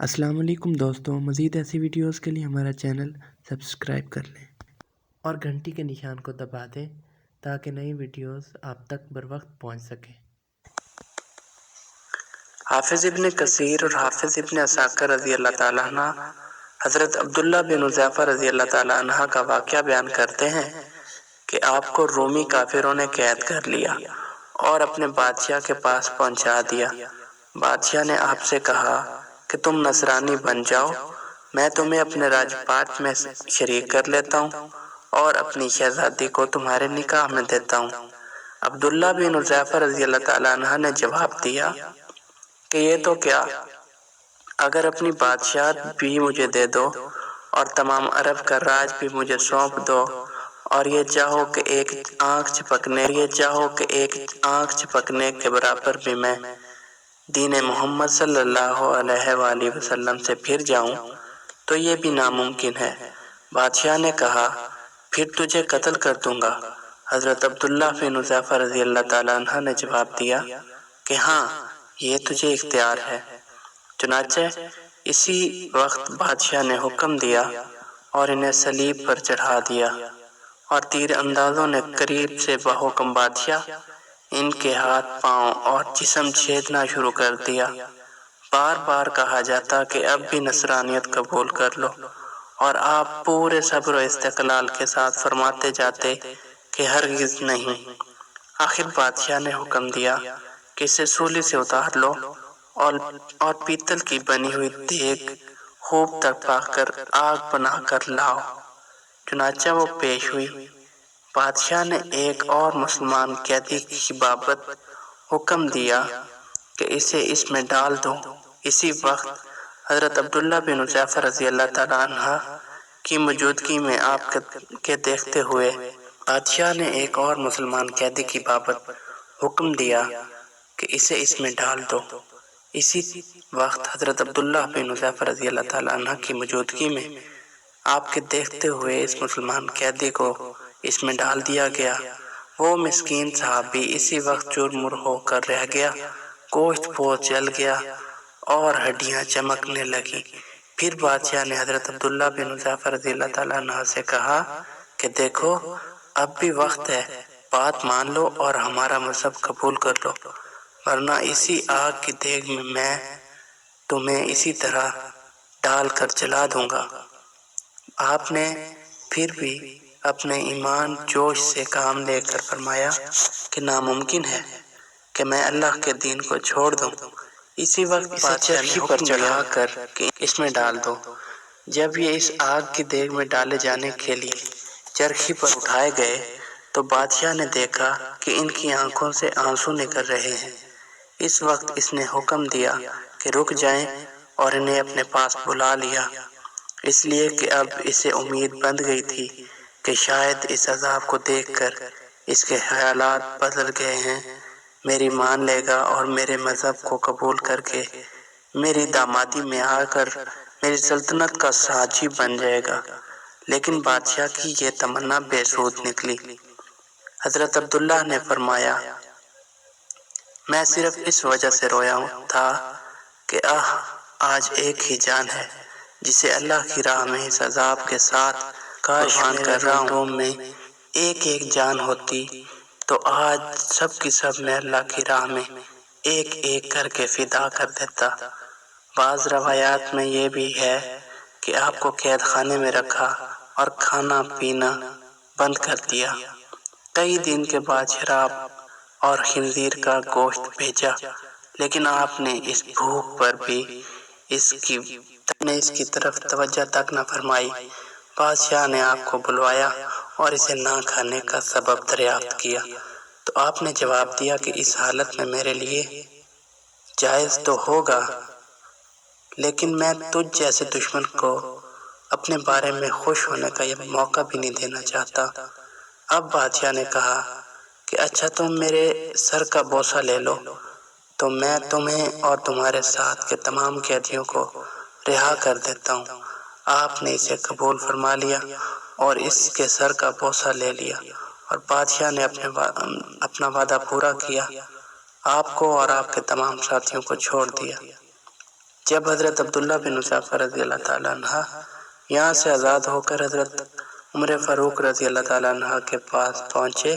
السلام علیکم دوستوں، مزید ایسی ویڈیوز کے لیے ہمارا چینل سبسکرائب کر لیں اور گھنٹی کے نشان کو دبا دیں تاکہ نئی ویڈیوز آپ تک بر وقت پہنچ سکیں۔ حافظ ابن کثیر اور حافظ ابن عساکر رضی اللہ تعالیٰ عنہ حضرت عبداللہ بن حذیفہ رضی اللہ تعالیٰ عنہ کا واقعہ بیان کرتے ہیں کہ آپ کو رومی کافروں نے قید کر لیا اور اپنے بادشاہ کے پاس پہنچا دیا۔ بادشاہ نے آپ سے کہا کہ تم نصرانی بن جاؤ، میں تمہیں اپنے راج پات میں شریک کر لیتا ہوں اور اپنی شہزادی کو تمہارے نکاح میں دیتا ہوں۔ عبداللہ بن حذیفہ رضی اللہ تعالیٰ عنہ نے جواب دیا کہ یہ تو کیا، اگر اپنی بادشاہت بھی مجھے دے دو اور تمام عرب کا راج بھی مجھے سونپ دو اور یہ چاہو کہ ایک آنکھ چھپکنے کے برابر بھی میں دین محمد صلی اللہ علیہ وآلہ وسلم سے پھر جاؤں تو یہ بھی ناممکن ہے۔ بادشاہ نے کہا پھر تجھے قتل کر دوں گا۔ حضرت عبداللہ بن حذیفہ رضی اللہ تعالیٰ عنہ نے جواب دیا کہ ہاں، یہ تجھے اختیار ہے۔ چنانچہ اسی وقت بادشاہ نے حکم دیا اور انہیں صلیب پر چڑھا دیا اور تیر اندازوں نے قریب سے بحکم بادشاہ ان کے ہاتھ پاؤں اور جسم چھیدنا شروع کر دیا۔ بار بار کہا جاتا کہ اب بھی نصرانیت قبول کر لو اور آپ پورے صبر و استقلال کے ساتھ فرماتے جاتے کہ ہرگز نہیں۔ آخر بادشاہ نے حکم دیا کہ اسے سولی سے اتار لو اور پیتل کی بنی ہوئی دیگ خوب تک پاک کر آگ بنا کر لاؤ۔ چنانچہ وہ پیش ہوئی۔ بادشاہ نے ایک اور مسلمان قیدی کی بابت حکم دیا کہ اسے اس میں ڈال دو۔ اسی وقت حضرت عبداللہ بن حذیفہ رضی اللہ تعالیٰ عنہ کی موجودگی میں آپ کے دیکھتے ہوئے بادشاہ نے ایک اور مسلمان قیدی کی بابت حکم دیا کہ اسے اس میں ڈال دو۔ اسی وقت حضرت عبداللہ بن حذیفہ رضی اللہ تعالیٰ عنہ کی موجودگی میں آپ کے دیکھتے ہوئے اس مسلمان قیدی کو اس میں ڈال دیا گیا۔ وہ مسکین صحابی اسی وقت چورمر ہو کر رہ گیا، گوشت پوش جل گیا اور ہڈیاں چمکنے لگی۔ پھر بادشاہ نے حضرت عبداللہ بن حذیفہ رضی اللہ تعالیٰ عنہ سے کہا کہ دیکھو، اب بھی وقت ہے، بات مان لو اور ہمارا مذہب قبول کر لو، ورنہ اسی آگ کی دیگ میں تمہیں اسی طرح ڈال کر جلا دوں گا۔ آپ نے پھر بھی اپنے ایمان جوش سے کام لے کر فرمایا کہ ناممکن ہے کہ میں اللہ کے دین کو چھوڑ دوں۔ اسی وقت بادشاہ نے پر چڑھا کر کہ اس میں ڈال دو۔ جب یہ اس آگ کی دیگ میں ڈالے جانے کے لیے چرخی پر اٹھائے گئے تو بادشاہ نے دیکھا کہ ان کی آنکھوں سے آنسو نکل رہے ہیں۔ اس وقت اس نے حکم دیا کہ رک جائیں اور انہیں اپنے پاس بلا لیا، اس لیے کہ اب اسے امید بندھ گئی تھی کہ شاید اس عذاب کو دیکھ کر اس کے خیالات بدل گئے ہیں، میری مان لے گا اور میرے مذہب کو قبول کر کے میری دامادی میں آ کر میری سلطنت کا ساجی بن جائے گا۔ لیکن بادشاہ کی یہ تمنا بے سود نکلی۔ حضرت عبداللہ نے فرمایا میں صرف اس وجہ سے رویا تھا کہ آج ایک ہی جان ہے جسے اللہ کی راہ میں اس عذاب کے ساتھ قربان کر رہا ہوں۔ میں ایک ایک جان ہوتی تو آج سب کی سب میں اللہ کی راہ میں ایک ایک کر کے فدا کر دیتا۔ بعض روایات میں یہ بھی ہے کہ آپ کو قید خانے میں رکھا اور کھانا پینا بند کر دیا۔ کئی دن کے بعد شراب اور خنزیر کا گوشت بھیجا، لیکن آپ نے اس بھوک پر بھی اس کی طرف توجہ تک نہ فرمائی۔ بادشاہ نے آپ کو بلوایا اور اسے نہ کھانے کا سبب دریافت کیا تو آپ نے جواب دیا کہ اس حالت میں میرے لیے جائز تو ہوگا، لیکن میں تجھ جیسے دشمن کو اپنے بارے میں خوش ہونے کا یہ موقع بھی نہیں دینا چاہتا۔ اب بادشاہ نے کہا کہ اچھا تم میرے سر کا بوسہ لے لو تو میں تمہیں اور تمہارے ساتھ کے تمام قیدیوں کو رہا کر دیتا ہوں۔ آپ نے اسے قبول فرما لیا اور اس کے سر کا بوسہ لے لیا اور بادشاہ نے اپنا وعدہ پورا کیا، آپ کو اور آپ کے تمام ساتھیوں کو چھوڑ دیا۔ جب حضرت عبداللہ بن حذیفہ رضی اللہ تعالیٰ عنہ یہاں سے آزاد ہو کر حضرت عمر فاروق رضی اللہ تعالیٰ عنہ کے پاس پہنچے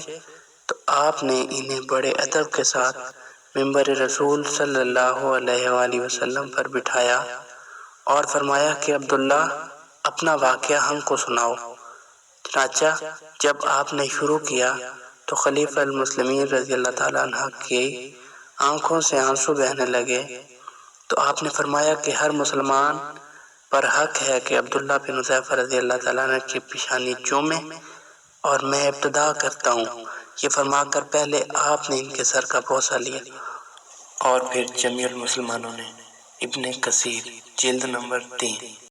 تو آپ نے انہیں بڑے ادب کے ساتھ ممبر رسول صلی اللہ علیہ وآلہ وسلم پر بٹھایا اور فرمایا کہ عبداللہ اپنا واقعہ ہم کو سناؤ۔ چنانچہ جب آپ نے شروع کیا تو خلیفہ المسلمین رضی اللہ تعالیٰ عنہ کی آنکھوں سے آنسو بہنے لگے، تو آپ نے فرمایا کہ ہر مسلمان پر حق ہے کہ عبداللہ بن حذیفہ رضی اللہ تعالیٰ عنہ کی پیشانی چومے، اور میں ابتدا کرتا ہوں۔ یہ فرما کر پہلے آپ نے ان کے سر کا بوسہ لیا اور پھر جمیع المسلمانوں نے۔ ابن کثیر جلد نمبر 3۔